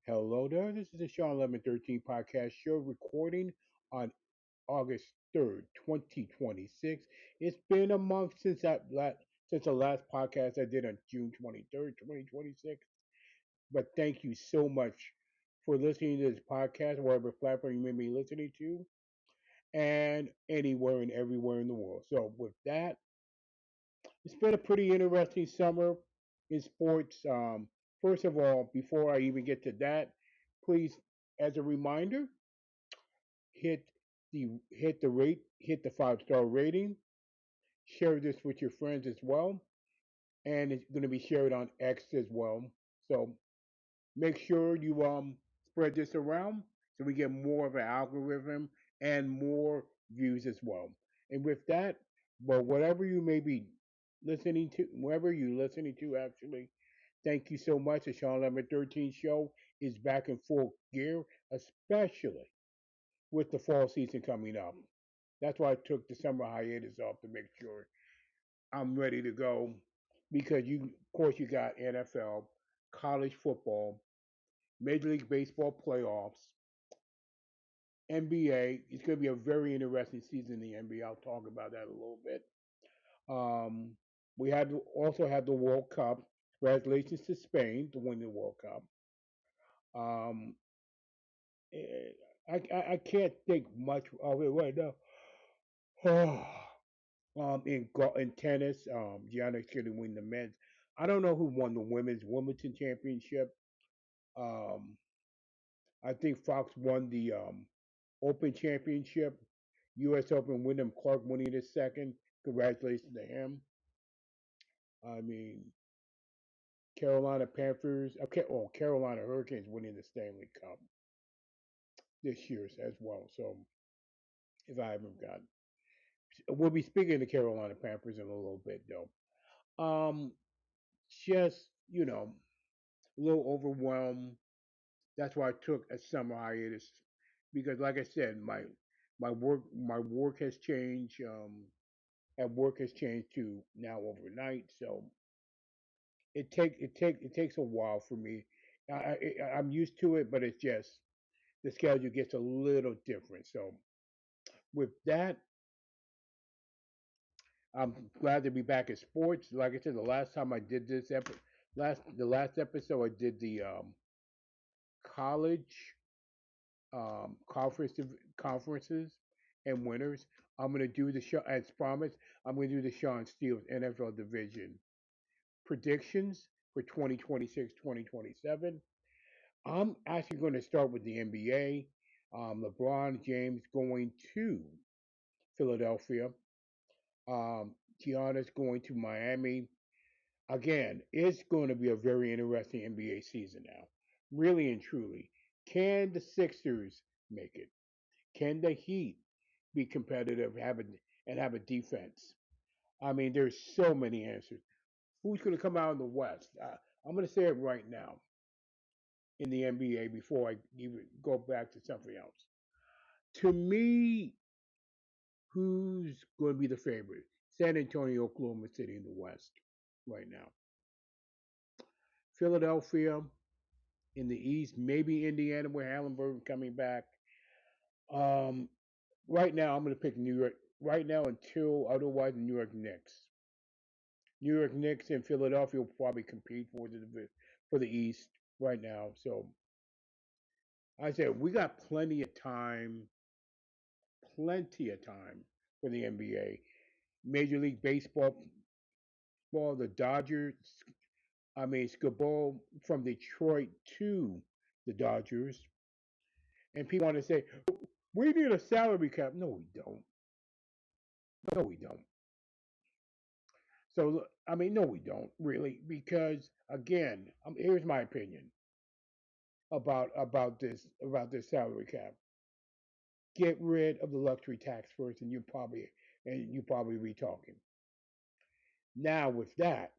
Hello there. This is the Shawn1113 podcast show recording on August 3rd, 2026. It's been a month since the last podcast I did on June 23rd, 2026. But thank you so much for listening to this podcast, whatever platform you may be listening to, and anywhere and everywhere in the world. So with that, it's been a pretty interesting summer in sports. First of all, before I even get to that, please, as a reminder, hit hit the 5-star rating. Share this with your friends as well, and it's going to be shared on X as well. So make sure you spread this around so we get more of an algorithm and more views as well. And with that, well, whatever you may be listening to, wherever you're listening to, actually, thank you so much. The Shawn1113 show is back in full gear, especially with the fall season coming up. That's why I took the summer hiatus off to make sure I'm ready to go because of course, you got NFL, college football, Major League Baseball playoffs, NBA. It's going to be a very interesting season in the NBA. I'll talk about that a little bit. Um, we also had the World Cup. Congratulations to Spain to win the World Cup. Um, eh, I can't think much of it right now. In tennis, Giannis going to win the men's. I don't know who won the women's Wimbledon championship. Um, I think Fox won the Open championship. U.S. Open. Wyndham Clark winning the second. Congratulations to him. I mean, Carolina Panthers. Okay, oh, Carolina Hurricanes winning the Stanley Cup this year as well. So if I haven't forgotten, we'll be speaking to Carolina Panthers in a little bit though. Just a little overwhelmed. That's why I took a summer hiatus because, like I said, my work has changed. At work has changed to now overnight, so it takes a while for me. I'm used to it, but it's just the schedule gets a little different. So with that, I'm glad to be back in sports. Like I said, the last time I did the last episode, I did the college um, conference conferences and winners. I'm gonna do the show as promised. I'm gonna do the Shawn Steele's NFL division predictions for 2026, 2027. I'm actually going to start with the NBA. LeBron James going to Philadelphia. Um, Giannis going to Miami. Again, it's going to be a very interesting NBA season now. Really and truly. Can the Sixers make it? Can the Heat be competitive and have a defense? I mean, there's so many answers. Who's going to come out in the West? I'm going to say it right now in the NBA before I even go back to something else. To me, who's going to be the favorite? San Antonio, Oklahoma City in the West right now. Philadelphia in the East, maybe Indiana with Hallenberg coming back. Um, right now, I'm going to pick New York. Right now, until otherwise, New York Knicks. New York Knicks and Philadelphia will probably compete for the East right now. So I said we got plenty of time for the NBA. Major League Baseball, the Dodgers. I mean, Skibbo from Detroit to the Dodgers, and people want to say we need a salary cap. No, we don't. No, we don't. So I mean, no, we don't really, because again, here's my opinion about this salary cap. Get rid of the luxury tax first, and you probably be talking. Now with that,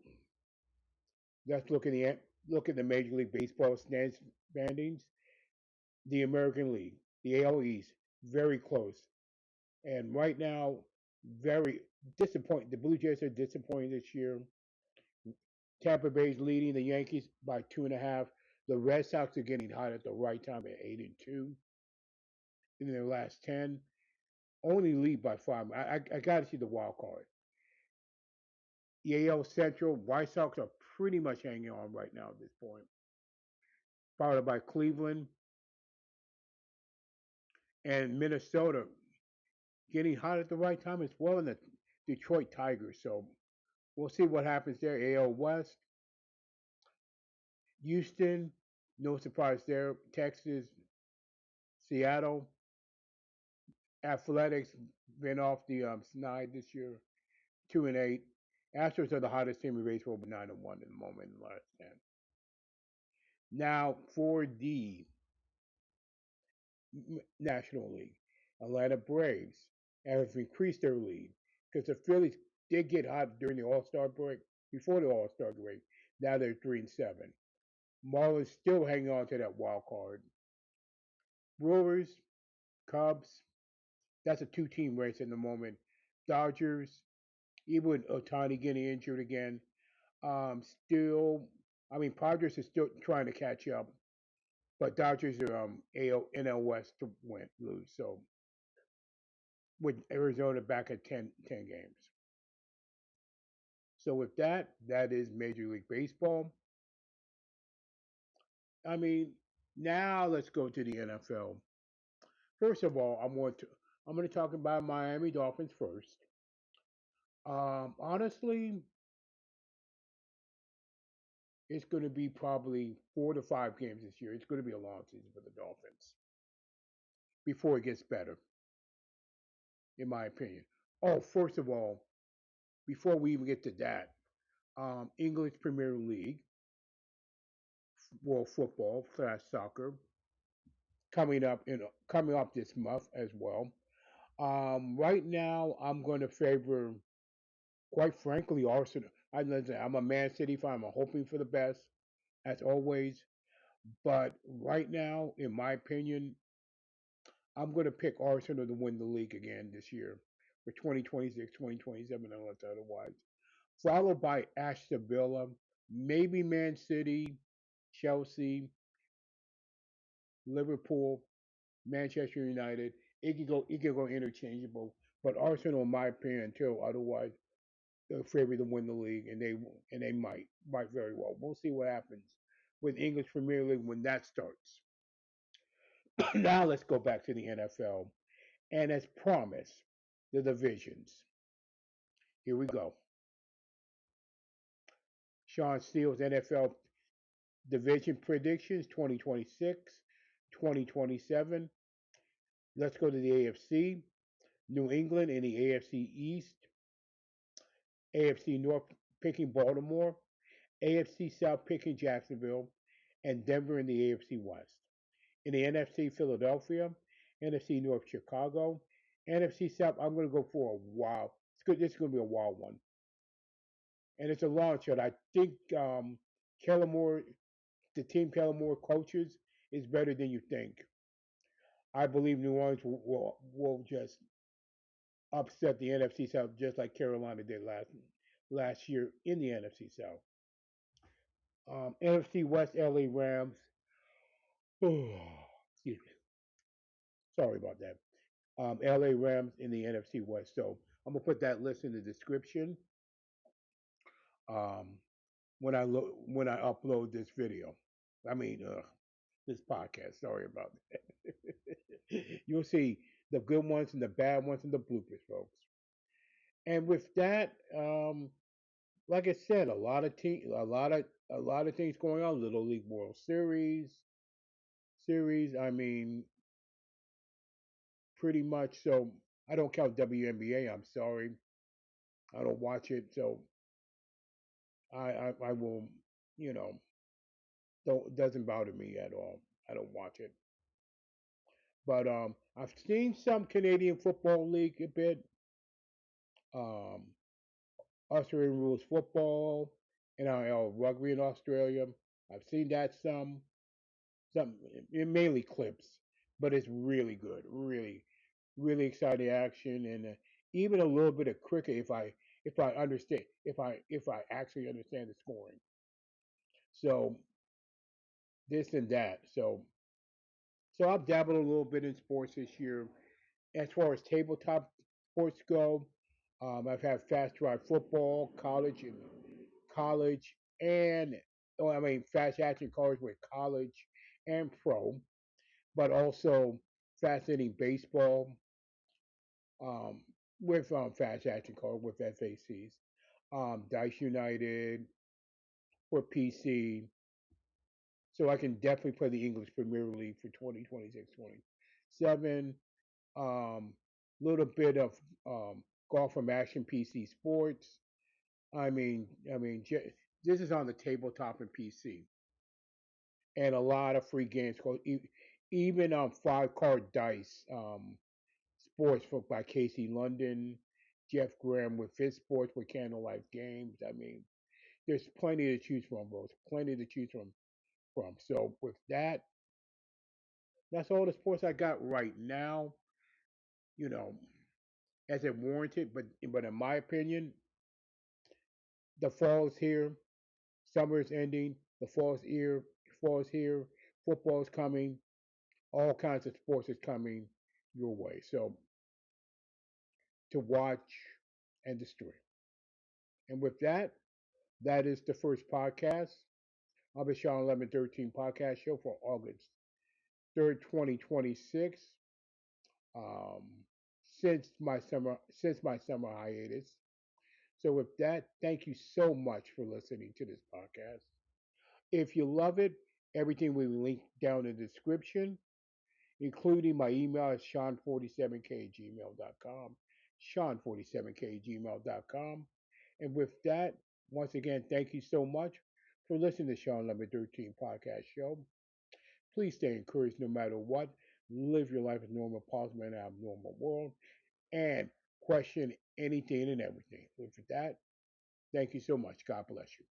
let's look at the Major League Baseball standings. The American League, the AL East, very close, and right now, very disappointing. The Blue Jays are disappointing this year. Tampa Bay's leading the Yankees by 2.5. The Red Sox are getting hot at the right time at 8-2 in their last 10. Only lead by 5. I got to see the wild card. The AL Central, White Sox are pretty much hanging on right now at this point. Followed by Cleveland and Minnesota getting hot at the right time as well, and the Detroit Tigers. So we'll see what happens there. AL West, Houston, no surprise there. Texas, Seattle, Athletics been off the snide this year, 2-8. Astros are the hottest team in baseball, but 9-1 in the moment in the last 10. Now for the National League, Atlanta Braves have increased their lead because the Phillies did get hot during the All Star break, before the All Star break. Now they're 3-7. Marlins still hanging on to that wild card. Brewers, Cubs, that's a two-team race in the moment. Dodgers, even with Otani getting injured again, still, I mean, Padres is still trying to catch up, but Dodgers are NL West to lose. So with Arizona back at 10 games. So with that, that is Major League Baseball. I mean, now let's go to the NFL. First of all, I'm going to talk about Miami Dolphins first. Honestly, it's going to be probably 4 to 5 games this year. It's going to be a long season for the Dolphins before it gets better, in my opinion. Oh, first of all, before we even get to that, English Premier League, world football / soccer, coming up this month as well. Right now, I'm going to favor, quite frankly, Arsenal. I'm a Man City fan. I'm hoping for the best, as always. But right now, in my opinion, I'm going to pick Arsenal to win the league again this year for 2026, 2027, unless otherwise. Followed by Aston Villa, maybe Man City, Chelsea, Liverpool, Manchester United. It can go interchangeable. But Arsenal, in my opinion, until otherwise, they're favored to win the league, and they might very well. We'll see what happens with English Premier League when that starts. Now let's go back to the NFL. And as promised, the divisions. Here we go. Shawn Steele's NFL division predictions 2026, 2027. Let's go to the AFC. New England in the AFC East. AFC North picking Baltimore. AFC South picking Jacksonville. And Denver in the AFC West. In the NFC, Philadelphia. NFC North, Chicago. NFC South, I'm going to go for a wild. It's good. This is going to be a wild one. And it's a long shot. I think Kellen Moore, the team Kellen Moore coaches, is better than you think. I believe New Orleans will just upset the NFC South just like Carolina did last year in the NFC South. NFC West, LA Rams. Excuse me. Sorry about that. LA Rams in the NFC West. So I'm gonna put that list in the description um, when I upload this video. I mean, this podcast. Sorry about that. You'll see the good ones and the bad ones and the bloopers, folks. And with that, like I said, a lot of things going on. Little League World Series. I mean, pretty much. So I don't count WNBA. I'm sorry, I don't watch it. So I will, you know, don't doesn't bother me at all. I don't watch it. But I've seen some Canadian Football League a bit. Um, Australian rules football, NRL rugby in Australia. I've seen that some mainly clips, but it's really good, really exciting action, and even a little bit of cricket if I actually understand the scoring. So this and that. So I've dabbled a little bit in sports this year. As far as tabletop sports go, I've had fast drive football, college and oh, I mean fast action college with college and pro, but also fascinating baseball um, with fast action college with FACs, Dice United for PC, so I can definitely play the English Premier League for 2026-27. Little bit of golf from Action PC Sports. This is on the tabletop and PC, and a lot of free games. Even 5 card dice sports for by Casey London, Jeff Graham with Fifth Sports with Candlelight Games. There's plenty to choose from, bros. Plenty to choose from. So with that, that's all the sports I got right now. You know, as it warranted, but in my opinion, the fall is here. Summer is ending. The fall is here. Fall is here. Football is coming. All kinds of sports is coming your way. So to watch and destroy. And with that, that is the first podcast of the Shawn1113 podcast show for August 3rd, 2026. Um, since my summer hiatus. So with that, thank you so much for listening to this podcast. If you love it, everything will be linked down in the description, including my email at Shawn47k at gmail.com. Shawn47k at gmail.com. And with that, once again, thank you so much for listening to Shawn1113 podcast show. Please stay encouraged no matter what. Live your life as normal as possible in an abnormal world. And question anything and everything. With that, thank you so much. God bless you.